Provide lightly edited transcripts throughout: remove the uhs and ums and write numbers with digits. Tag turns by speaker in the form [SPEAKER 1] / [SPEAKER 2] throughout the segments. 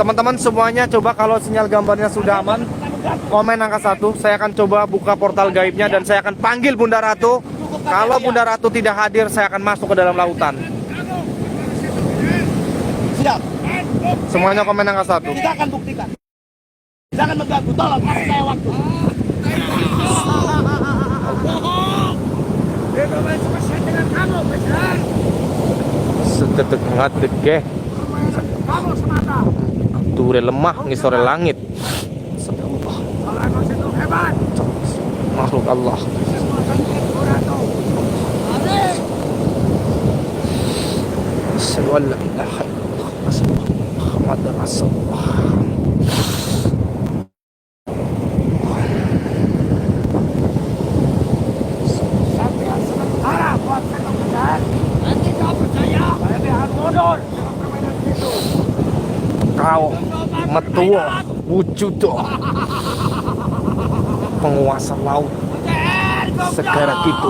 [SPEAKER 1] Teman-teman semuanya coba kalau sinyal gambarnya sudah aman, komen angka 1. Saya akan coba buka portal gaibnya dan saya akan panggil Bunda Ratu. Kalau Bunda Ratu tidak hadir, saya akan masuk ke dalam lautan.
[SPEAKER 2] Siap.
[SPEAKER 1] Semuanya komen angka 1.
[SPEAKER 2] Kita akan buktikan. Jangan mengganggu, tolong kasih saya waktu. Dengan kamu, besar.
[SPEAKER 1] Sedetik ngatik ke.
[SPEAKER 2] Kamu semata.
[SPEAKER 1] Ture lemah ngisore langit.
[SPEAKER 2] Allah itu hebat.
[SPEAKER 1] Makhluk Allah. Asyhadu an la ilaha illallah wa asyhadu anna Muhammadar Rasulullah.
[SPEAKER 2] Sampai sementara buat saya besar. Nanti kau percaya. Saya lihat mundur.
[SPEAKER 1] Kau metua wujud penguasa laut segara itu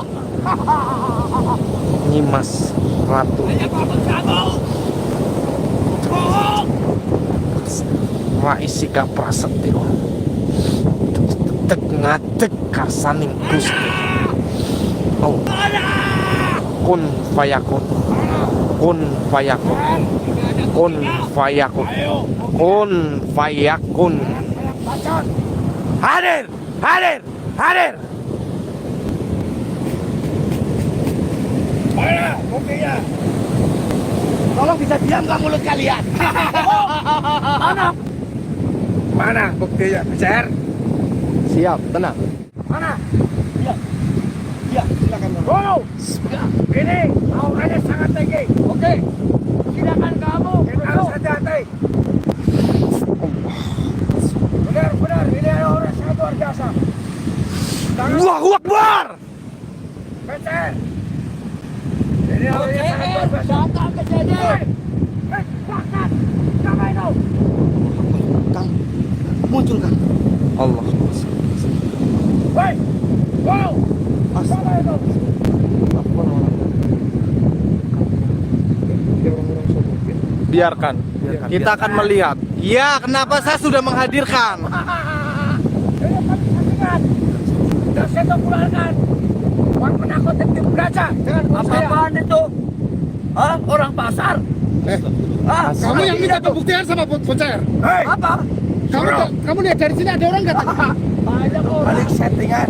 [SPEAKER 1] Nyimas Ratu Waisika Prasetyo Tek ngadek karsaning Gusti Kun fayakun Kun fayakun Kun fayakun Kun fayakun. Hadir, hadir, hadir.
[SPEAKER 2] Mana buktinya? Tolong bisa diam nggak mulut kalian? Mana? Mana buktinya, besar?
[SPEAKER 1] Siap, tenang.
[SPEAKER 2] Mana? Iya, iya, silakan. Oh, ini auranya sangat tinggi. Oke, silakan kamu. Kita harus hati-hati. Benar, ini aura sangat luar biasa.
[SPEAKER 1] Allahu Akbar.
[SPEAKER 2] Besar. Ini auranya sangat luar biasa. Datang kejadian. Bahkan, siapa itu?
[SPEAKER 1] Kang, muncul Kang. Allah.
[SPEAKER 2] Hei, wow, siapa itu?
[SPEAKER 1] Biarkan. Kita akan melihat. Ya, kenapa saya sudah menghadirkan?
[SPEAKER 2] Ini kami saksikan. Sudah saya keluarkan. Orang penakut yang beraca. Apa-apaan itu? Hah? Orang pasar?
[SPEAKER 3] Kamu yang minta pembuktian sama Boncer.
[SPEAKER 2] Hei, apa?
[SPEAKER 3] Kamu lihat dari sini ada orang nggak tadi?
[SPEAKER 2] Banyak orang. Balik settingan.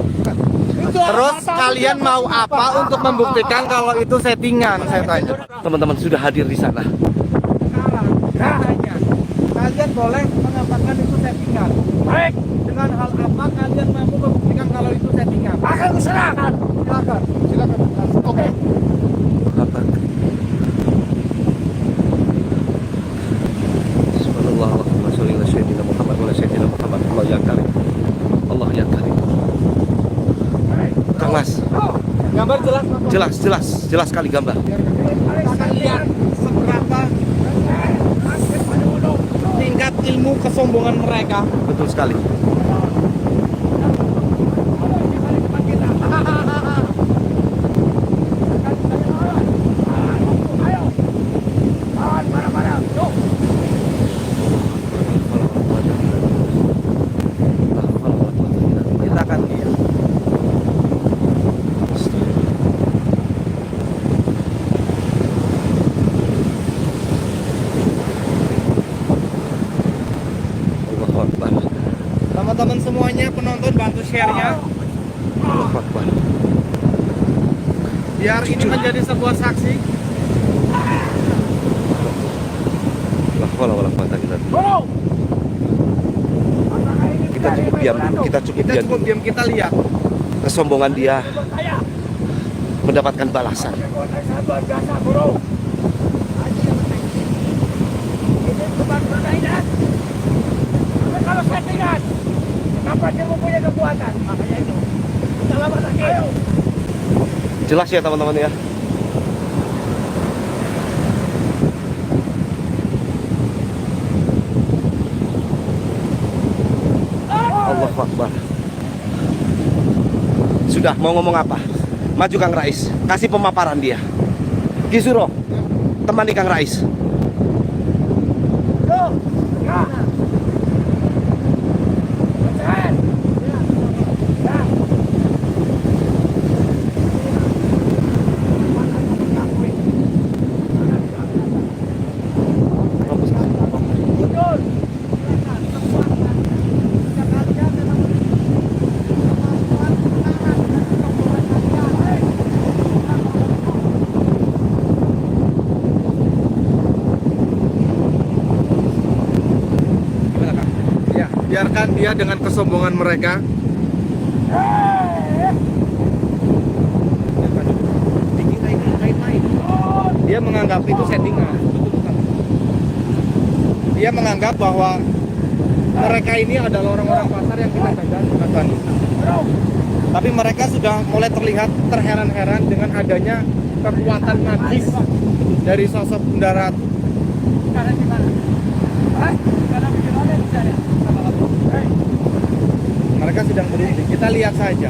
[SPEAKER 1] Terus kalian mau apa untuk membuktikan kalau itu settingan? Saya tanya. Teman-teman sudah hadir di sana. Kalian boleh mengatakan itu settingan.
[SPEAKER 2] Baik.
[SPEAKER 1] Dengan hal apa kalian mampu membuktikan kalau itu settingan?
[SPEAKER 2] Akan kuserahkan.
[SPEAKER 1] Silakan, silakan.
[SPEAKER 2] Oke.
[SPEAKER 1] Subhanallah, Allahumma sholli ala sayyidina Muhammad wa ala sayyidina Muhammad. Allah ya karim. Allah ya karim. Kang Mas.
[SPEAKER 2] Gambar jelas.
[SPEAKER 1] Jelas sekali gambar.
[SPEAKER 2] Kita lihat seberapa
[SPEAKER 1] Tingkat ilmu kesombongan mereka. Betul sekali. Kita akan lihat. Teman-teman semuanya penonton bantu share-nya biar ini menjadi sebuah saksi.
[SPEAKER 4] Kita cukup diam dulu, kita cukup diam,
[SPEAKER 1] Kita lihat.
[SPEAKER 4] kesombongan dia mendapatkan balasan.
[SPEAKER 2] Kalau settingan, kenapa dia mempunyai kekuatan? Makanya itu. Selamat lagi. Ayo.
[SPEAKER 4] Jelas ya teman-teman ya. Allahu Akbar. Sudah, mau ngomong apa? Maju Kang Rais, kasih pemaparan dia. Ki Suro, temani Kang Rais.
[SPEAKER 2] Yo, ya.
[SPEAKER 1] Biarkan dia dengan kesombongan mereka.
[SPEAKER 4] Dikira ini main-main.
[SPEAKER 1] Dia menganggap itu settingan. Dia menganggap bahwa mereka ini adalah orang-orang pasar yang kita gunakan. Tapi mereka sudah mulai terlihat terheran-heran dengan adanya kekuatan magis dari sosok Bunda Ratu. Mereka sedang berunding. Kita lihat saja.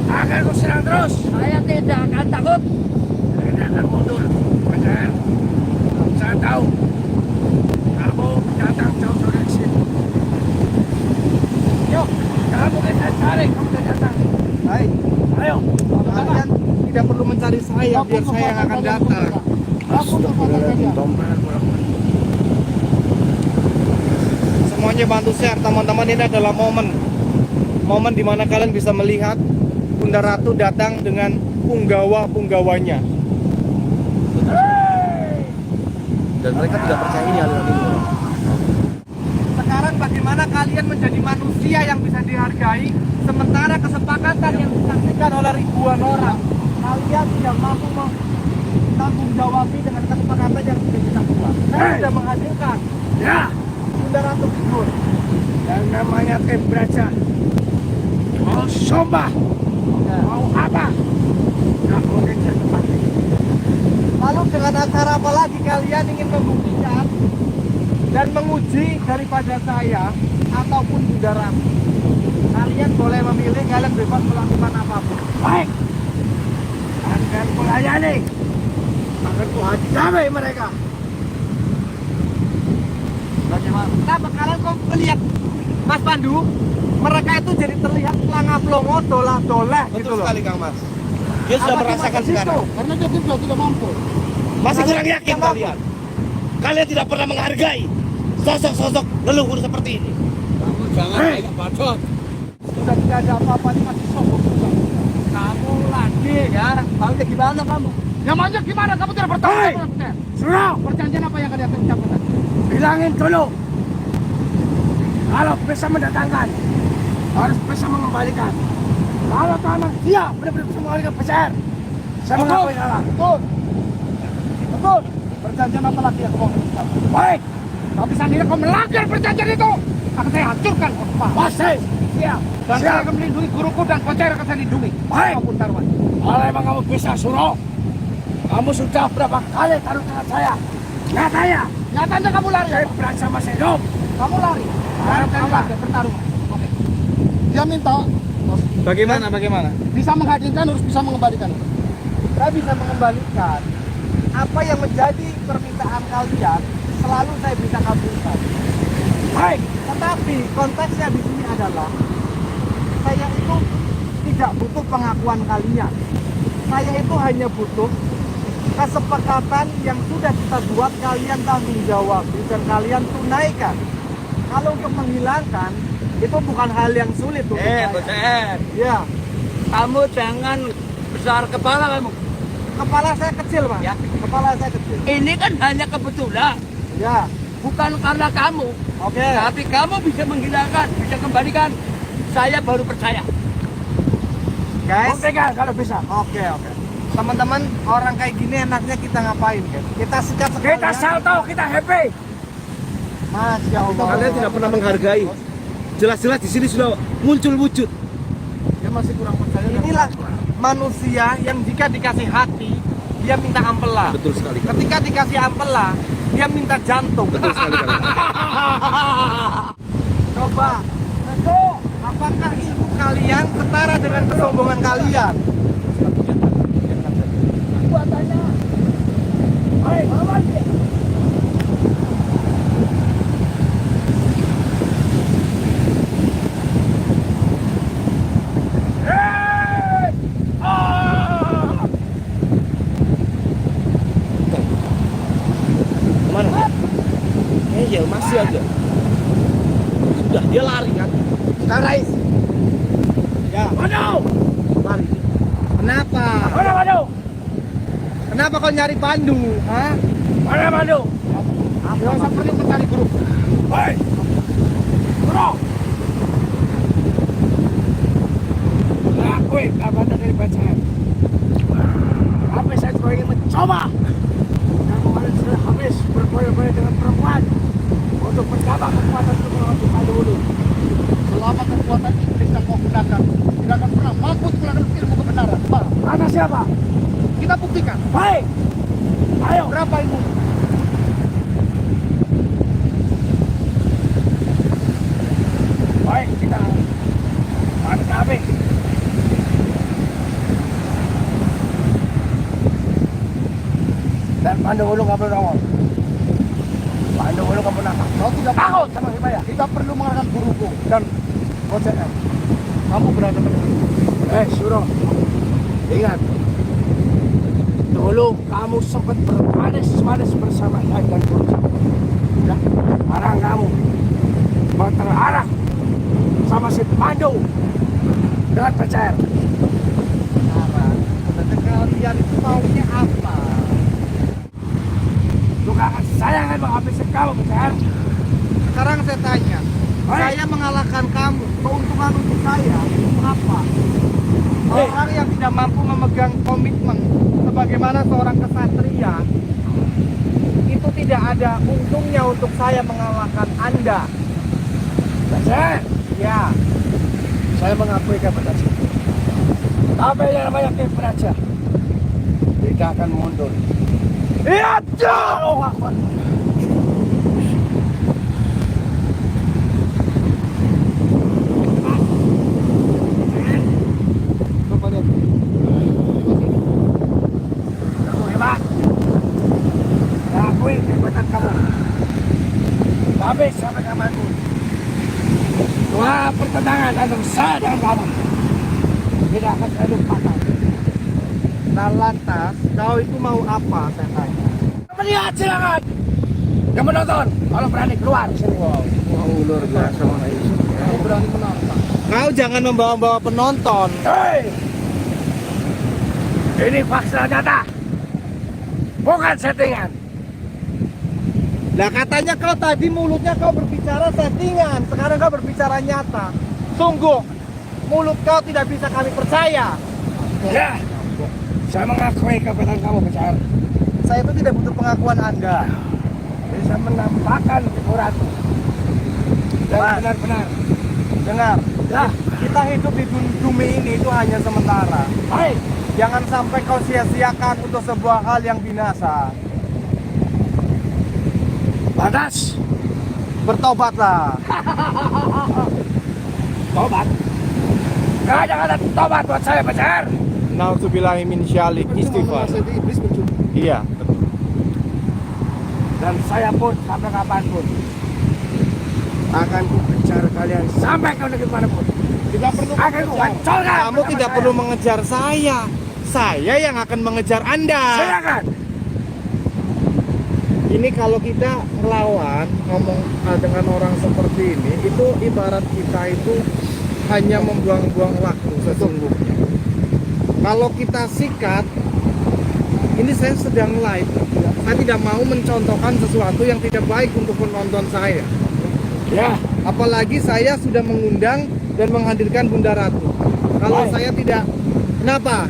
[SPEAKER 2] Akan ku serang terus. Saya tidak akan takut. Saya tidak akan mundur. Benar. Saya tahu kamu datang jauh dari sini. Yuk, kamu kita cari, kamu kita datang.
[SPEAKER 1] Hai,
[SPEAKER 2] Ayo.
[SPEAKER 1] kalian tidak perlu mencari saya, biar saya yang akan datang. Semuanya bantu share, teman-teman. Ini adalah momen di mana kalian bisa melihat Bunda Ratu datang dengan punggawa-punggawanya.
[SPEAKER 4] Dan mereka tidak percaya ini aliran ini.
[SPEAKER 1] Sekarang bagaimana kalian menjadi manusia yang bisa dihargai, sementara kesepakatan yang disaksikan oleh ribuan orang, kalian tidak mampu tanggung jawabi dengan kesepakatan yang sudah kita buat. Saya sudah menghadirkan
[SPEAKER 2] Ya,
[SPEAKER 1] Bunda Ratu Figur.
[SPEAKER 2] yang namanya Tim Braja. Mau sombah, mau apa? Nggak mungkin cepat.
[SPEAKER 1] Lalu dengan acara apa lagi kalian ingin membuktikan dan menguji daripada saya ataupun Bunda Ratu? Kalian boleh memilih, kalian bebas melakukan apapun.
[SPEAKER 2] Baik. Akan kulayani. Akan kuhadami mereka.
[SPEAKER 1] Bagaimana? Kenapa kalian kok melihat Mas Pandu? Mereka itu jadi terlihat pelangap-pelongo, dolah-dolah gitu
[SPEAKER 4] Betul
[SPEAKER 1] loh.
[SPEAKER 4] sekali Kang Mas. Dia sudah
[SPEAKER 1] Apa
[SPEAKER 4] merasakan
[SPEAKER 1] cuma di
[SPEAKER 4] sekarang.
[SPEAKER 1] situ?
[SPEAKER 3] Karena dia tidak mampu.
[SPEAKER 4] Masih kurang yakin
[SPEAKER 1] Tidak mampu.
[SPEAKER 4] kalian. Kalian tidak pernah menghargai sosok-sosok leluhur seperti ini.
[SPEAKER 2] Kamu jangan kayak bacot.
[SPEAKER 1] Sudah tidak ada apa-apa, ini masih sombong juga. Kamu lagi ya, bangkit gimana kamu?
[SPEAKER 3] Namanya gimana? Kamu tidak bertanggung
[SPEAKER 2] Hei!
[SPEAKER 3] jawab.
[SPEAKER 2] Suruh,
[SPEAKER 3] Perjanjian apa yang kalian ucapkan?
[SPEAKER 2] bilangin dulu. Kalau bisa mendatangkan, harus bisa mengembalikan. Kalau tanah dia benar-benar bisa mengembalikan besar. Saya mengakui salah.
[SPEAKER 3] Betul. Betul. Perjanjian apa lagi yang kau ucapkan?
[SPEAKER 2] Baik,
[SPEAKER 3] Tapi sendiri kau melanggar perjanjian itu. Akan saya hancurkan kau.
[SPEAKER 2] pasti.
[SPEAKER 3] Siap. Dan saya akan melindungi guruku dan kocer akan saya lindungi.
[SPEAKER 2] Baik.
[SPEAKER 3] Apapun taruhan.
[SPEAKER 2] Kalau emang kamu bisa suruh, kamu sudah berapa kali taruh dengan saya? Nyatanya,
[SPEAKER 3] Nyatanya kamu lari.
[SPEAKER 2] saya berasa masih hidup.
[SPEAKER 3] Kamu lari. Harap dari
[SPEAKER 2] Apa?
[SPEAKER 3] lari pertarungan. Oke. Dia minta
[SPEAKER 1] Bagaimana?
[SPEAKER 3] bisa menghadirkan harus bisa mengembalikan.
[SPEAKER 1] Saya bisa mengembalikan apa yang menjadi permintaan kalian, selalu saya bisa kabulkan.
[SPEAKER 2] Baik,
[SPEAKER 1] Tetapi konteksnya di sini adalah saya itu tidak butuh pengakuan kalian. Saya itu hanya butuh kesepakatan yang sudah kita buat, kalian tanggung jawab dan kalian tunaikan. Kalau untuk menghilangkan itu bukan hal yang sulit untuk saya.
[SPEAKER 2] Bocer,
[SPEAKER 1] Ya,
[SPEAKER 2] kamu jangan besar kepala kamu.
[SPEAKER 1] kepala saya kecil, Mas.
[SPEAKER 2] Ya.
[SPEAKER 1] Kepala saya kecil.
[SPEAKER 2] Ini kan hanya kebetulan,
[SPEAKER 1] Ya,
[SPEAKER 2] bukan karena kamu.
[SPEAKER 1] oke.
[SPEAKER 2] Tapi kamu bisa menghilangkan, bisa kembalikan. Saya baru percaya.
[SPEAKER 1] Guys,
[SPEAKER 2] Buktikan kalau bisa.
[SPEAKER 1] oke. Teman-teman, orang kayak gini enaknya kita ngapain, guys? Kita sikat sekalian.
[SPEAKER 2] Kita salto, kita happy.
[SPEAKER 1] Masya Allah.
[SPEAKER 4] Kalian tidak pernah menghargai. Jelas-jelas di sini sudah muncul wujud.
[SPEAKER 3] Dia masih kurang percaya.
[SPEAKER 1] Inilah manusia yang jika dikasih hati, dia minta ampela.
[SPEAKER 4] Betul sekali.
[SPEAKER 1] Ketika dikasih ampela, dia minta jantung.
[SPEAKER 4] Betul sekali Kang.
[SPEAKER 1] Coba, apakah ilmu kalian setara dengan kesombongan kalian?
[SPEAKER 2] Buatannya. Baik, awas.
[SPEAKER 4] kasih aja. Sudah dia lari kan.
[SPEAKER 1] Kang Rais. Ya,
[SPEAKER 2] Waduh!
[SPEAKER 4] Lari.
[SPEAKER 1] kenapa?
[SPEAKER 2] Waduh!
[SPEAKER 1] Kenapa kau nyari Pandu? Hah?
[SPEAKER 2] Mana Pandu?
[SPEAKER 1] Gak usah perlu mencari grup.
[SPEAKER 2] Hei! Bro! Akui kabar dari pacar. Tapi saya juga ingin mencoba. Yang kemarin sudah habis berboya-boya dengan perempuan untuk mencoba kekuatan untuk melawan Pandu dulu.
[SPEAKER 3] Selama kekuatan iblis yang kau gunakan tidak akan pernah mampu menggunakan ilmu kebenaran. Pak,
[SPEAKER 2] Kata siapa?
[SPEAKER 3] kita buktikan
[SPEAKER 2] Baik! Ayo!
[SPEAKER 3] berapa ilmu.
[SPEAKER 2] Baik, kita hadapi. Dan Pandu Ulu nggak perlu nongol. Pandu Ulu nggak pernah
[SPEAKER 3] Kau tidak
[SPEAKER 2] takut sama Himaya.
[SPEAKER 3] Kita perlu mengarahkan guruku dan OCM. Kamu berada di
[SPEAKER 2] Suruh. Ingat. Dulu kamu sempat bermanis-manis bersama saya dan guru. Ya, sekarang kamu mau terarah sama si Pandu dengan percaya.
[SPEAKER 1] Sekarang, kalian itu maunya apa?
[SPEAKER 2] Juga saya akan menghabisi kamu, percaya.
[SPEAKER 1] Sekarang saya tanya, saya mengalahkan kamu, keuntungan untuk saya itu apa? Orang yang tidak mampu memegang komitmen sebagaimana seorang kesatria itu tidak ada untungnya untuk saya mengalahkan Anda.
[SPEAKER 2] Percaya.
[SPEAKER 1] Ya,
[SPEAKER 2] Saya mengakui kepada saya. Tapi yang namanya Kipraja tidak akan mundur. Iya, jauh aku. Kamu hebat. Saya akui kehebatan kamu. Tapi sampai kapanpun dua pertentangan antara saya dan kamu tidak akan saya lupakan.
[SPEAKER 1] nah lantas kau itu mau apa saya tanya?
[SPEAKER 2] Melihat silakan. Yang menonton, kalau berani keluar sini.
[SPEAKER 1] Wow, luar biasa.
[SPEAKER 3] Kamu berani menantang.
[SPEAKER 1] Kau jangan membawa-bawa penonton.
[SPEAKER 2] Hei, ini fakta nyata, bukan settingan.
[SPEAKER 1] Lah katanya kau tadi mulutnya kau berbicara settingan, sekarang kau berbicara nyata. Sungguh, mulut kau tidak bisa kami percaya.
[SPEAKER 2] Ya, saya mengakui kebenaran kamu, Besar.
[SPEAKER 1] Saya itu tidak butuh pengakuan Anda.
[SPEAKER 2] Bisa menampakkan Ratu dan
[SPEAKER 1] Mas.
[SPEAKER 2] benar-benar.
[SPEAKER 1] Dengar,
[SPEAKER 2] Ya,
[SPEAKER 1] kita hidup di bumi ini itu hanya sementara.
[SPEAKER 2] baik.
[SPEAKER 1] Jangan sampai kau sia-siakan untuk sebuah hal yang binasa.
[SPEAKER 2] Batas,
[SPEAKER 1] Bertobatlah.
[SPEAKER 2] tobat. Gak ada tobat buat saya, Besar.
[SPEAKER 1] Nauzubillahi min syalik istighfar.
[SPEAKER 3] Menasihati iblis mencuri.
[SPEAKER 1] Iya.
[SPEAKER 2] Dan saya pun sampai kapanpun akan ku kejar kalian sampai ke negeri manapun.
[SPEAKER 3] Tidak perlu
[SPEAKER 2] Akan ku hancurkan.
[SPEAKER 1] Kamu
[SPEAKER 2] bersama
[SPEAKER 1] tidak
[SPEAKER 2] saya.
[SPEAKER 1] perlu mengejar saya. Saya yang akan mengejar Anda.
[SPEAKER 2] Silakan.
[SPEAKER 1] Ini kalau kita melawan ngomong dengan orang seperti ini, itu ibarat kita itu hanya membuang-buang waktu sesungguhnya. Kalau kita sikat, ini saya sedang live. Saya tidak mau mencontohkan sesuatu yang tidak baik untuk penonton saya.
[SPEAKER 2] Ya,
[SPEAKER 1] Apalagi saya sudah mengundang dan menghadirkan Bunda Ratu. Kalau
[SPEAKER 2] Baik.
[SPEAKER 1] saya tidak, kenapa?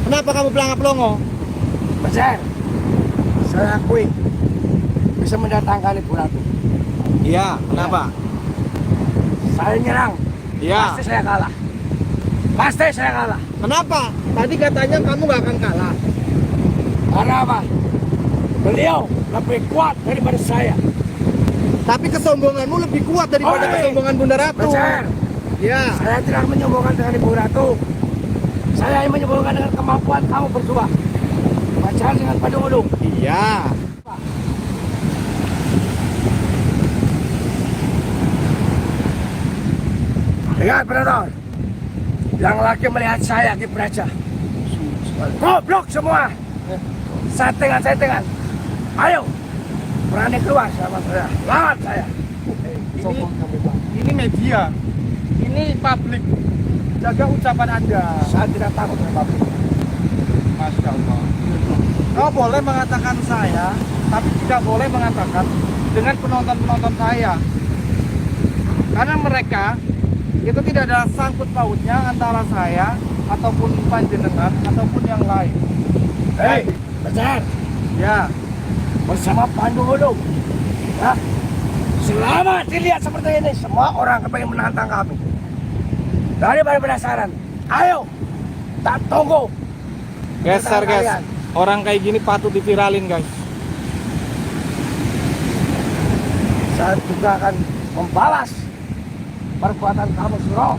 [SPEAKER 1] Kenapa kamu pelangap-pelongo?
[SPEAKER 2] Besar. Saya akui bisa mendatangkan Ibu Ratu.
[SPEAKER 1] Iya, kenapa?
[SPEAKER 2] Saya nyerang.
[SPEAKER 1] Iya.
[SPEAKER 2] Pasti saya kalah. Pasti saya kalah.
[SPEAKER 1] Kenapa? Tadi katanya kamu gak akan kalah.
[SPEAKER 2] Karena apa? Beliau lebih kuat daripada saya.
[SPEAKER 1] Tapi kesombonganmu lebih kuat daripada
[SPEAKER 2] Oi.
[SPEAKER 1] kesombongan Bunda Ratu.
[SPEAKER 2] Besar.
[SPEAKER 1] Ya.
[SPEAKER 2] Saya tidak menyombongkan dengan Ibu Ratu. Saya yang menyombongkan dengan kemampuan kamu berdua. Pacaran dengan Pandu Ulu.
[SPEAKER 1] Iya.
[SPEAKER 2] Ingat penonton, yang laki melihat saya di Praja. Goblok semua. Settingan. Ayo, berani keluar sama saya, lawan saya.
[SPEAKER 3] Sombong kamu, Pak. Ini media, ini publik. Jaga ucapan Anda.
[SPEAKER 2] Saya tidak takut sama Bapak.
[SPEAKER 3] Masya Allah.
[SPEAKER 1] Kau boleh mengatakan saya, tapi tidak boleh mengatakan dengan penonton-penonton saya. Karena mereka itu tidak ada sangkut pautnya antara saya ataupun panjenengan ataupun yang lain.
[SPEAKER 2] Hei, Bajar,
[SPEAKER 1] Ya,
[SPEAKER 2] bersama Pandu Hulu. Ya, selama dilihat seperti ini, semua orang kepengen menantang kami. Daripada penasaran, ayo, tak tunggu.
[SPEAKER 1] geser guys.
[SPEAKER 2] Kalian.
[SPEAKER 1] Orang kayak gini patut diviralin guys.
[SPEAKER 2] Saya juga akan membalas perbuatan kamu, Suro.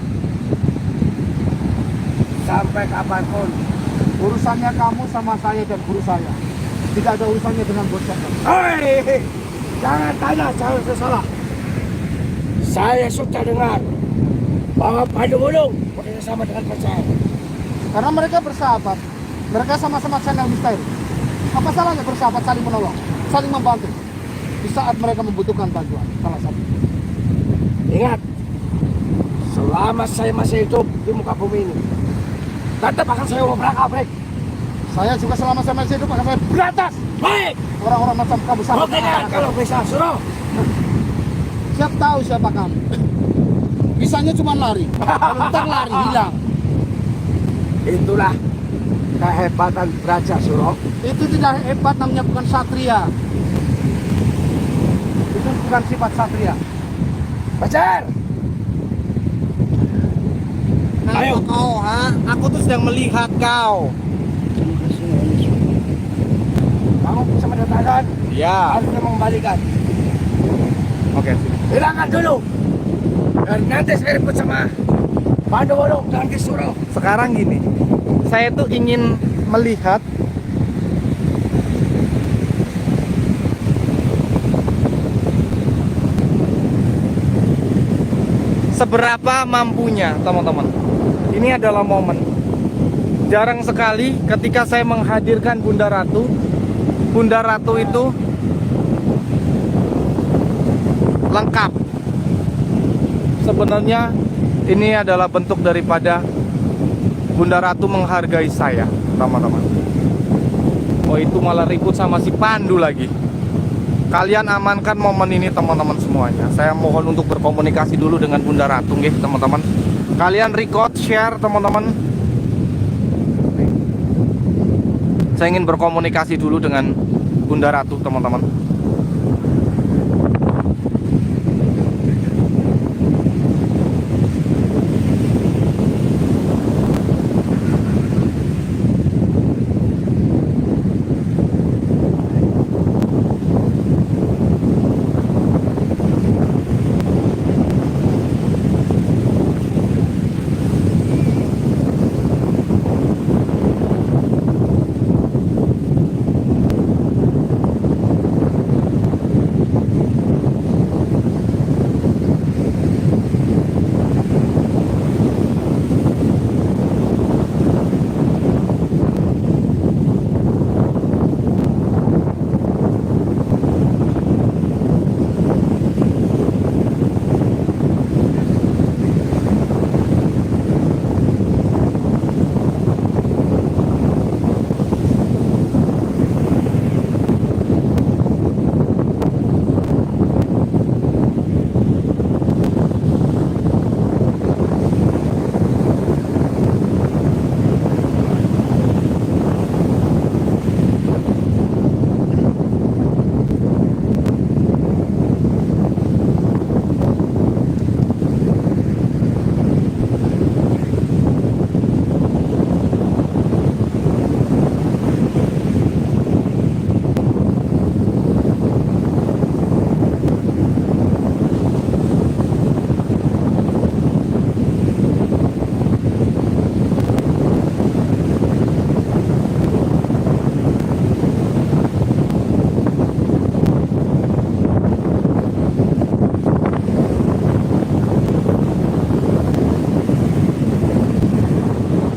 [SPEAKER 2] Sampai kapanpun.
[SPEAKER 3] Urusannya kamu sama saya dan guru saya. Tidak ada urusannya dengan bos saya.
[SPEAKER 2] Hei, jangan tanya, jangan salah. Saya sudah dengar bahwa Pandu Gunung bekerja sama dengan Bajar.
[SPEAKER 3] Karena mereka bersahabat. Mereka sama-sama channel misteri. Apa salahnya bersahabat saling menolong, saling membantu di saat mereka membutuhkan bantuan salah satu.
[SPEAKER 2] Ingat, selama saya masih hidup di muka bumi ini, tetap akan saya obrak-abrik.
[SPEAKER 3] Saya juga selama saya masih hidup akan saya berantas
[SPEAKER 2] Baik,
[SPEAKER 3] orang-orang macam kamu sama.
[SPEAKER 2] oke kan kalau bisa, Suro.
[SPEAKER 3] Siap tahu siapa kamu. Bisanya cuma lari. Kalau ntar lari hilang.
[SPEAKER 2] Itulah kehebatan Braja, Suro.
[SPEAKER 3] Itu tidak hebat, namanya bukan satria.
[SPEAKER 1] Itu bukan sifat satria.
[SPEAKER 2] Bajar,
[SPEAKER 1] Kenapa
[SPEAKER 2] Ayo.
[SPEAKER 1] kau, ha? Aku tuh sedang melihat kau.
[SPEAKER 2] kamu bisa mendatangkan,
[SPEAKER 1] Ya,
[SPEAKER 2] harusnya mengembalikan.
[SPEAKER 1] oke.
[SPEAKER 2] Hilangkan dulu. Dan nanti saya ribut sama Pandu Gunung dan Ki Suro.
[SPEAKER 1] Sekarang gini, saya tuh ingin melihat seberapa mampunya teman-teman. Ini adalah momen. Jarang sekali ketika saya menghadirkan Bunda Ratu. Bunda Ratu itu lengkap. Sebenarnya ini adalah bentuk daripada Bunda Ratu menghargai saya, teman-teman. Oh, itu malah ribut sama si Pandu lagi. Kalian amankan momen ini, teman-teman semuanya. Saya mohon untuk berkomunikasi dulu dengan Bunda Ratu, nggih, teman-teman. Kalian record, share, teman-teman. Saya ingin berkomunikasi dulu dengan Bunda Ratu, teman-teman.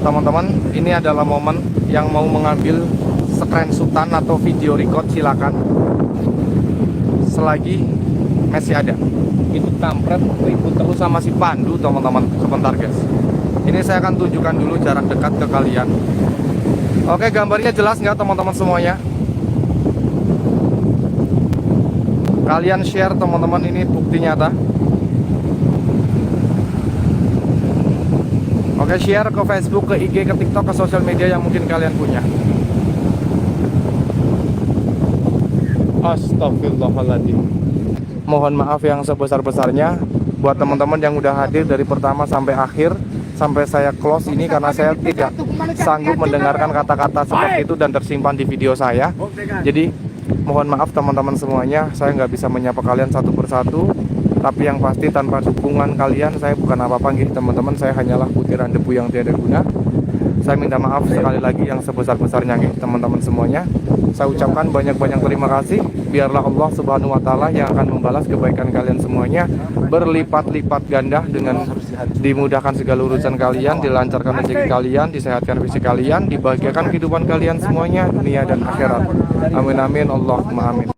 [SPEAKER 1] Teman-teman, ini adalah momen yang mau mengambil screenshotan atau video record, silakan.
[SPEAKER 5] selagi masih ada. Itu kampret ribut terus sama si Pandu teman-teman. Sebentar guys, ini saya akan tunjukkan dulu jarak dekat ke kalian. Oke, gambarnya jelas nggak teman-teman semuanya? Kalian share teman-teman, ini bukti nyata. Oke, share ke Facebook, ke IG, ke TikTok, ke sosial media yang mungkin kalian punya. Astagfirullahaladzim. Mohon maaf yang sebesar-besarnya buat teman-teman yang udah hadir dari pertama sampai akhir, sampai saya close ini, karena saya tidak sanggup mendengarkan kata-kata seperti itu dan tersimpan di video saya. Jadi mohon maaf teman-teman semuanya, saya nggak bisa menyapa kalian satu persatu. Tapi yang pasti tanpa dukungan kalian saya bukan apa-apa gitu teman-teman. Saya hanyalah butiran debu yang tiada guna. Saya minta maaf sekali lagi yang sebesar-besarnya gitu teman-teman semuanya. Saya ucapkan banyak-banyak terima kasih. Biarlah Allah Subhanahu wa Ta'ala yang akan membalas kebaikan kalian semuanya berlipat-lipat ganda, dengan dimudahkan segala urusan kalian, dilancarkan rezeki kalian, disehatkan fisik kalian, dibahagiakan kehidupan kalian semuanya dunia dan akhirat. Amin amin Allahumma amin.